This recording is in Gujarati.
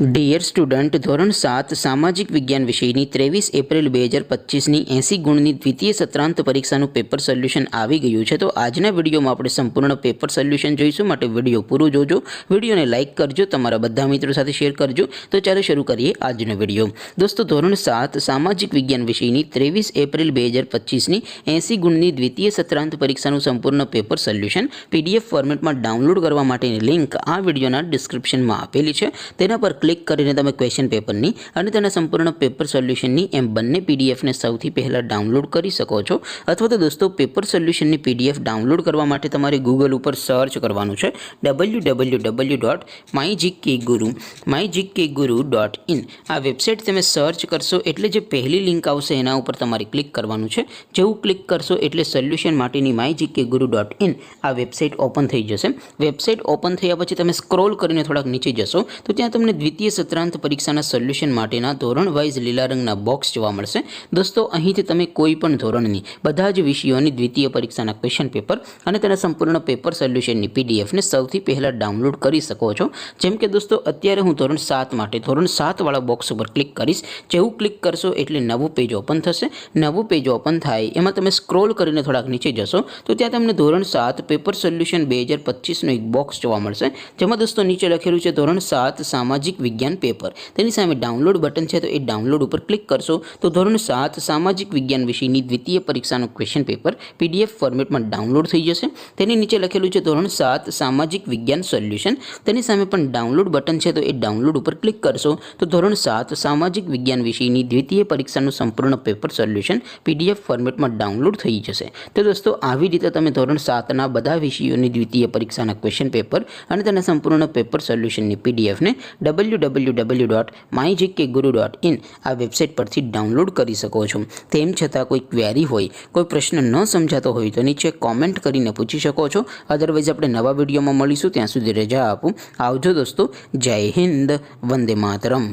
ડિયર સ્ટુડન્ટ, ધોરણ 7 સામાજિક વિજ્ઞાન વિષયની 23 એપ્રિલ 2025ની 80 ગુણની દ્વિતીય સત્રાંત પરીક્ષાનું પેપર સોલ્યુશન આવી ગયું છે। તો આજના વિડીયોમાં આપણે સંપૂર્ણ પેપર સોલ્યુશન જોઈશું, માટે વિડીયો પૂરો જોજો, વિડીયોને લાઇક કરજો, તમારા બધા મિત્રો સાથે શેર કરજો। તો ચાલો શરૂ કરીએ આજનો વિડીયો। દોસ્તો, ધોરણ 7 સામાજિક વિજ્ઞાન વિષયની 23 એપ્રિલ 2025ની 80 ગુણની દ્વિતીય સત્રાંત પરીક્ષાનું સંપૂર્ણ પેપર સોલ્યુશન PDF ફોર્મેટમાં ડાઉનલોડ કરવા માટેની લિંક આ વિડીયોના ડિસ્ક્રિપ્શનમાં આપેલી છે। તેના પર ક્લિક કરીને તમે ક્વેશ્ચન પેપરની અને તેના સંપૂર્ણ પેપર સોલ્યુશનની એમ બંને પીડીએફને સૌથી પહેલાં ડાઉનલોડ કરી શકો છો। અથવા તો દોસ્તો, પેપર સોલ્યુશનની PDF ડાઉનલોડ કરવા માટે તમારે ગૂગલ ઉપર સર્ચ કરવાનું છે www.mygkguru.in। આ વેબસાઇટ તમે સર્ચ કરશો એટલે જે પહેલી લિંક આવશે એના ઉપર તમારે ક્લિક કરવાનું છે। જેવું ક્લિક કરશો એટલે સોલ્યુશન માટેની mygkguru.in આ વેબસાઇટ ઓપન થઈ જશે। વેબસાઇટ ઓપન થયા પછી તમે સ્ક્રોલ કરીને થોડાક નીચે જશો તો ત્યાં તમને દ્વિતીય સત્રાંત પરીક્ષાના સોલ્યુશન માટેના ધોરણ વાઇઝ લીલા રંગના બોક્સ જોવા મળશે। દોસ્તો, અહીંથી તમે કોઈ પણ ધોરણની બધા જ વિષયોની દ્વિતીય પરીક્ષાના ક્વેશ્ચન પેપર અને તેના સંપૂર્ણ પેપર સોલ્યુશનની પીડીએફને સૌથી પહેલાં ડાઉનલોડ કરી શકો છો। જેમ કે દોસ્તો, અત્યારે હું ધોરણ 7 માટે ધોરણ 7 વાળા બોક્સ ઉપર ક્લિક કરીશ। જેવું ક્લિક કરશો એટલે નવું પેજ ઓપન થશે। નવું પેજ ઓપન થાય એમાં તમે સ્ક્રોલ કરીને થોડાક નીચે જશો તો ત્યાં તમને ધોરણ 7 પેપર સોલ્યુશન 2025નું એક બોક્સ જોવા મળશે, જેમાં દોસ્તો નીચે લખેલું છે ધોરણ 7 સામાજિક વિજ્ઞાન પેપર। તેની સામે ડાઉનલોડ બટન છે, તો એ ડાઉનલોડ ઉપર ક્લિક કરશો તો ધોરણ 7 સામાજિક વિજ્ઞાન વિષયની દ્વિતીય પરીક્ષાનું ક્વેશ્ચન પેપર PDF ફોર્મેટમાં ડાઉનલોડ થઈ જશે। તેની નીચે લખેલું છે ધોરણ 7 સામાજિક વિજ્ઞાન સોલ્યુશન। તેની સામે પણ ડાઉનલોડ બટન છે, તો એ ડાઉનલોડ ઉપર ક્લિક કરશો તો ધોરણ 7 સામાજિક વિજ્ઞાન વિષયની દ્વિતીય પરીક્ષાનું સંપૂર્ણ પેપર સોલ્યુશન PDF ફોર્મેટમાં ડાઉનલોડ થઈ જશે। તો દોસ્તો, આવી રીતે તમે ધોરણ 7ના બધા વિષયોની દ્વિતીય પરીક્ષાના ક્વેશ્ચન પેપર અને તેના સંપૂર્ણ પેપર સોલ્યુશનની પીડીએફને www.mygkguru.in આ વેબસાઇટ પરથી ડાઉનલોડ કરી શકો છો। તેમ છતાં કોઈ ક્વેરી હોય, કોઈ પ્રશ્ન ન સમજાતો હોય તો નીચે કોમેન્ટ કરીને પૂછી શકો છો। અદરવાઇઝ આપણે નવા વિડીયોમાં મળીશું, ત્યાં સુધી રજા આપું। આવજો દોસ્તો, જય હિન્દ, વંદે માતરમ।